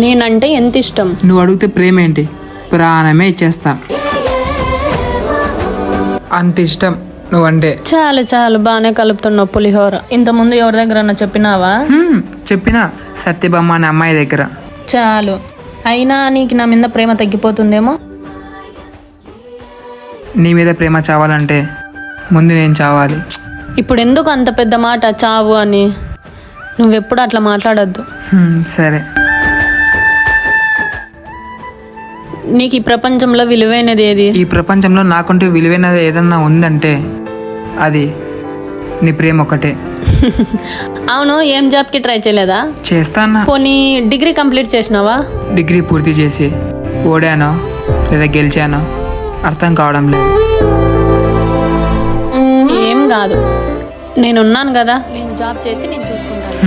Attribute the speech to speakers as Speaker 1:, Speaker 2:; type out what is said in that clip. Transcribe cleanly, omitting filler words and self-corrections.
Speaker 1: నేనంటే ఎంత ఇష్టం.
Speaker 2: నువ్వు అడిగితే ప్రేమ ఏంటి, ప్రాణమే ఇచ్చేస్తా, అంత ఇష్టం నువ్వంటే.
Speaker 1: చాలు చాలు, బాగానే కలుపుతున్నావు పులిహోర.
Speaker 3: ఇంతకుముందు ఎవరి దగ్గర చెప్పినావా?
Speaker 2: చెప్పిన సత్యభామ అనే అమ్మాయి దగ్గర.
Speaker 3: చాలు, అయినా నీకు నా మీద ప్రేమ తగ్గిపోతుందేమో.
Speaker 2: నీ మీద ప్రేమ చావాలంటే ముందు నేను చావాలి.
Speaker 1: ఇప్పుడు ఎందుకు అంత పెద్ద మాట చావు అని? నువ్వెప్పుడు అట్లా మాట్లాడొద్దు.
Speaker 2: సరే.
Speaker 1: నీకు ఈ ప్రపంచంలో విలువైనది ఏది?
Speaker 2: ఈ ప్రపంచంలో నాకంటూ విలువైనది ఏదన్నా ఉందంటే అది నీ ప్రేమ ఒకటే.
Speaker 1: అవును, ఏం జాబ్కి ట్రై చేయలేదా?
Speaker 2: చేస్తానా.
Speaker 1: పోనీ డిగ్రీ కంప్లీట్ చేసినావా?
Speaker 2: డిగ్రీ పూర్తి చేసి ఓడానో లేదా గెలిచానో అర్థం కావడం లేదు.
Speaker 1: ఏం కాదు, నేనున్నాను కదా, నేను జాబ్ చేసి నేను చూసుకుంటాను.